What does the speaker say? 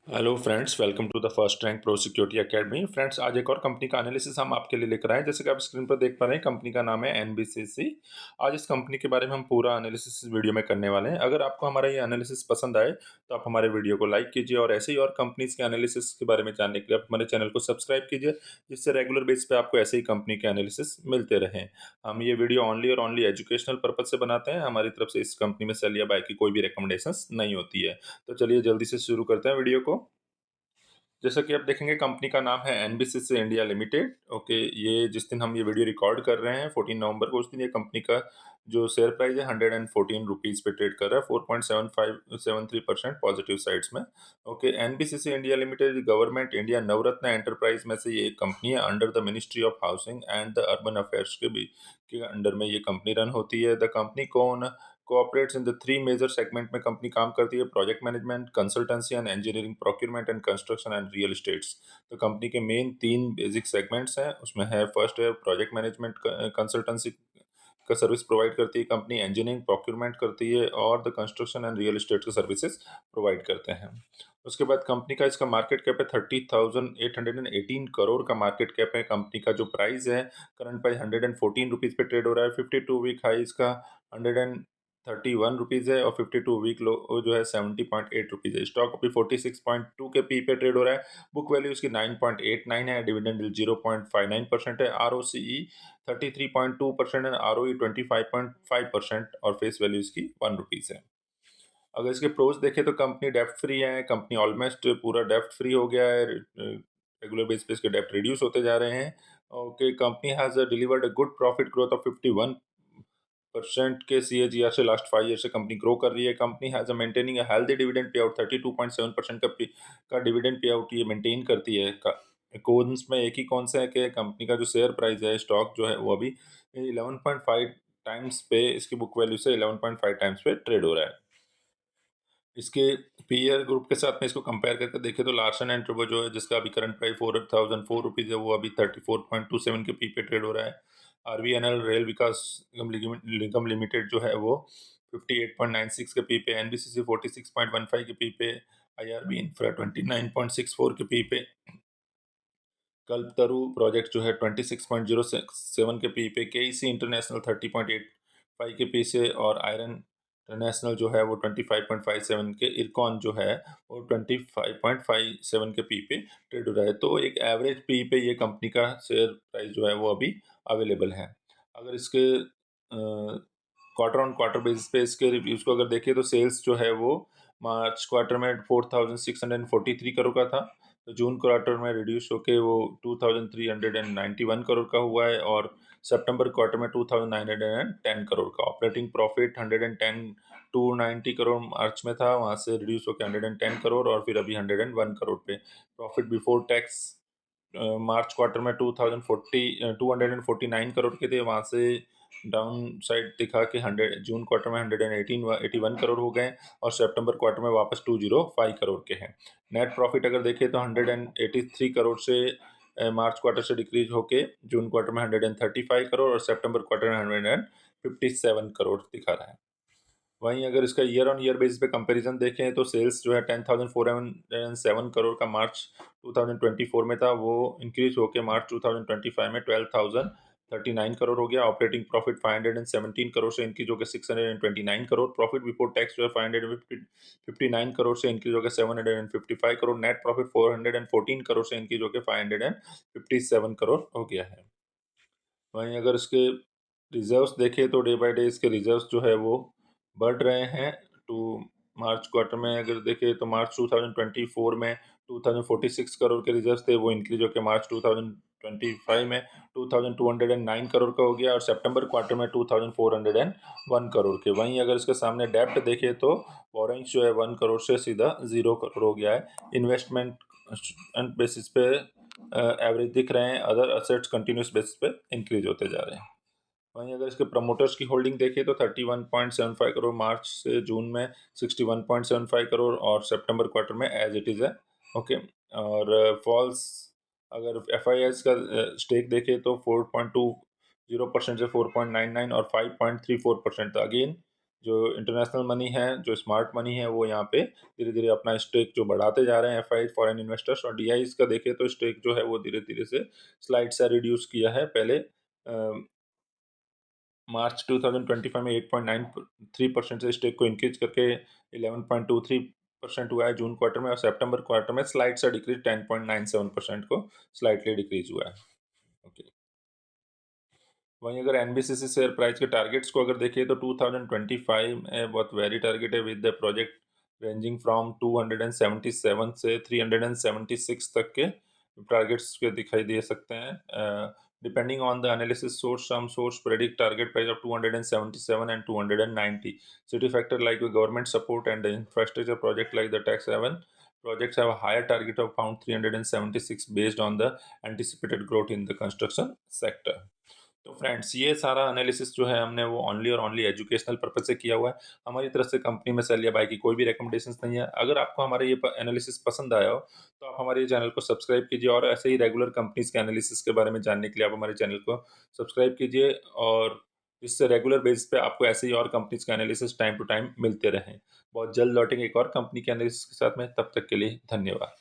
Hello friends, welcome to the first rank pro security academy. Friends, आज एक और company का एनालिसिस हम आपके लिए लेकर आए। जैसे कि आप स्क्रीन पर देख पा रहे हैं, कंपनी का नाम है एनबीसीसी। आज इस कंपनी के बारे में हम पूरा एनालिसिस इस वीडियो में करने वाले हैं। अगर आपको हमारा ये एनालिसिस पसंद आए तो आप हमारे वीडियो को लाइक कीजिए और ऐसे ही और कंपनीज के एनालिसिस के बारे में जानने के लिए आप हमारे चैनल को सब्सक्राइब कीजिए, जिससे रेगुलर बेस पे आपको ऐसे ही कंपनी के एनालिसिस मिलते रहें। हम ये वीडियो ओनली और ओनली एजुकेशनल पर्पज से बनाते हैं। हमारी तरफ से इस कंपनी में सेल या बाय की कोई भी रिकमेंडेशंस नहीं होती है। तो चलिए जल्दी से शुरू करते हैं वीडियो को। जैसा कि आप देखेंगे, कंपनी का नाम है एनबीसीसी इंडिया लिमिटेड। ओके, ये जिस दिन हम ये वीडियो रिकॉर्ड कर रहे हैं 14 नवंबर को, उस दिन ये कंपनी का जो शेयर प्राइस है 114 रुपीज़ पे ट्रेड कर रहा है, 4.7573% पॉजिटिव साइड्स में। Okay, NBCC India limited government India Navratna enterprise में से ये एक कंपनी है। Under the ministry of housing and the urban affairs के अंडर में ये कंपनी रन होती है। The company cooperates in the three major segment में कंपनी काम करती है: project management, consultancy and engineering, procurement and construction and real estates. तो कंपनी के मेन तीन बेसिक सेगमेंट्स हैं। उसमें है, फर्स्ट है प्रोजेक्ट मैनेजमेंट कंसल्टेंसी का सर्विस प्रोवाइड करती है कंपनी, इंजीनियरिंग प्रोक्यूरमेंट करती है और the construction and real estate के सर्विसेज प्रोवाइड करते हैं। उसके बाद कंपनी का इसका मार्केट कैप है 30,818 करोड़ का मार्केट कैप है। कंपनी का जो प्राइस है, करंट प्राइस 114 रुपीज़ पे ट्रेड हो रहा है। 52 वीक हाई इसका 131 रुपीज़ है और 52 वीक लो जो है 70.8 रुपीज़ है। स्टॉक अभी 46.2 के पी पे ट्रेड हो रहा है। बुक वैल्यू इसकी 9.89 है। डिविडेंड यील्ड 0.59% है। आरओसीई 33.2% है। आरओई 25.5% और फेस वैल्यू इसकी 1 रुपीज़ है। अगर इसके प्रोज देखें तो कंपनी डेप्ट फ्री है। कंपनी ऑलमोस्ट पूरा डेप्ट फ्री हो गया है। रेगुलर बेस पे इसके डेप्ट रिड्यूस होते जा रहे हैं। Okay, company has delivered a good profit growth of 51% के सीएजीआर से लास्ट 5 ईयर से कंपनी ग्रो कर रही है। Company has a maintaining a healthy dividend pay out, 32.7% का डिविडेंड पे आउट ये मेंटेन करती है। कौन्स में एक ही कौन सा है कि कंपनी का जो शेयर प्राइस है, स्टॉक जो है वो अभी 11.5 टाइम्स पे, इसकी बुक वैल्यू से 11.5 टाइम्स पे ट्रेड हो रहा है। इसके पीयर ग्रुप के साथ में इसको कंपेयर करके देखें तो लार्सन एंड टुब्रो जो है, जिसका अभी करंट प्राइस 4004 रुपीज़ है, वो अभी 34.27 के पी पे ट्रेड हो रहा है। आरवीएनएल रेल विकास निगम लिमिटेड जो है वो 58.96 के पी पे, एनबीसीसी 46.15 के पी पे, आईआरबी इंफ्रा 29.64 के पी पे, कल्पतरु प्रोजेक्ट जो है 26.07 के पी पे, केईसी इंटरनेशनल 30.85 के पी से और आयरन इंटरनेशनल जो है वो 25.57 के, इरकॉन जो है वो 25.57 के पी पे ट्रेड हो रहा है। तो एक एवरेज पी पे ये कंपनी का शेयर प्राइस जो है वो अभी अवेलेबल है। अगर इसके क्वार्टर ऑन क्वार्टर बेसिस पे इसके रिव्यूज को अगर देखें तो सेल्स जो है वो मार्च क्वार्टर में 4,643 करोड़ का था, तो जून क्वार्टर में रिड्यूस होके वो 2,391 करोड़ का हुआ है और सितंबर क्वार्टर में 2,910 करोड़ का। ऑपरेटिंग प्रॉफिट 290 करोड़ मार्च में था, वहाँ से रिड्यूस होकर 110 करोड़ और फिर अभी 101 करोड़ पे। प्रॉफिट बिफोर टैक्स मार्च क्वार्टर में 249 करोड़ के थे, वहाँ से डाउन साइड दिखा के 100 जून क्वार्टर में 181 करोड़ हो गए और सितंबर क्वार्टर में वापस 205 करोड़ के हैं। नेट प्रॉफिट अगर देखें तो 183 करोड़ से मार्च क्वार्टर से डिक्रीज होके जून क्वार्टर में 135 करोड़ और सितंबर क्वार्टर में 157 करोड़ दिखा रहा है। वहीं अगर इसका ईयर ऑन ईयर बेसिस पे कंपैरिजन देखें तो सेल्स जो है 10,407 करोड़ का मार्च 2024 में था, वो इंक्रीज होकर मार्च 2025 में 12,039 करोड़ हो गया। ऑपरेटिंग प्रॉफिट 517 करोड़ से इंक्रीज होकर 629 करोड़। प्रॉफिट बिफोर टैक्स जो है 559 करोड़ से इंक्रीज होकर 755 करोड़। नेट प्रॉफिट 414 करोड़ से इंक्रीज होकर 557 करोड़ हो गया है। वहीं अगर इसके रिजर्व्स देखें तो डे बाय डे इसके रिजर्व्स जो है वो बढ़ रहे हैं। टू मार्च क्वार्टर में अगर देखें तो मार्च 2024 में 2046 करोड़ के रिजर्व्स थे, वो इंक्रीज होकर मार्च 2025 में 2209 करोड़ का हो गया और सितंबर क्वार्टर में 2401 करोड़ के। वहीं अगर इसके सामने डेप्ट देखें तो बोरिंग्स जो है 1 करोड़ से सीधा 0 करोड़ हो गया है। इन्वेस्टमेंट बेसिस पे एवरेज दिख रहे हैं, अदर असेट्स कंटिन्यूस बेसिस पे इंक्रीज होते जा रहे हैं। वहीं अगर इसके प्रमोटर्स की होल्डिंग देखें तो 31.75 करोड़ मार्च से जून में, 61.75 करोड़ और सितंबर क्वार्टर में एज इट इज़ है। ओके, और फॉल्स अगर एफ का स्टेक देखें तो 4.20% से 4.99 और 5.34% था। अगेन जो इंटरनेशनल मनी है, जो स्मार्ट मनी है, वो यहाँ पे धीरे-धीरे अपना स्टेक जो बढ़ाते जा रहे हैं एफआई फॉरेन इन्वेस्टर्स। और डीआईज़ का देखें तो स्टेक जो है वो धीरे-धीरे से स्लाइड सा रिड्यूस किया है। पहले मार्च 2025 में 8.93% से स्टेक को इंक्रीज करके 11.23% हुआ है जून क्वार्टर में, और सितंबर क्वार्टर में स्लाइड सा डिक्रीज 10.97% को स्लाइटली डिक्रीज हुआ है। ओके। वहीं अगर एनबीसीसी शेयर प्राइस के टारगेट्स को अगर देखें तो 2025 में बहुत वेरी टारगेट है, with the project ranging from 277 से 376 तक के टारगेट्स के दिखाई दे सकते हैं। Depending on the analysis source, some source predict target price of 277 and 290. City factor like the government support and the infrastructure project like the tax haven projects have a higher target of around 376 based on the anticipated growth in the construction sector. तो friends, ये सारा analysis जो है हमने वो only और only educational purpose से किया हुआ है। हमारी तरफ से कंपनी में सेल या बाय की कोई भी रिकमेंडेशंस नहीं है। अगर आपको हमारा ये एनालिसिस पसंद आया हो तो आप हमारे चैनल को सब्सक्राइब कीजिए, और ऐसे ही रेगुलर कंपनीज के एनालिसिस के बारे में जानने के लिए आप हमारे चैनल को सब्सक्राइब कीजिए, और जिससे रेगुलर बेसिस पे आपको ऐसे ही और कंपनीज का एनालिसिस टाइम टू टाइम मिलते रहें। बहुत जल्द लौटेंगे एक और कंपनी के एनालिसिस के साथ में, तब तक के लिए धन्यवाद।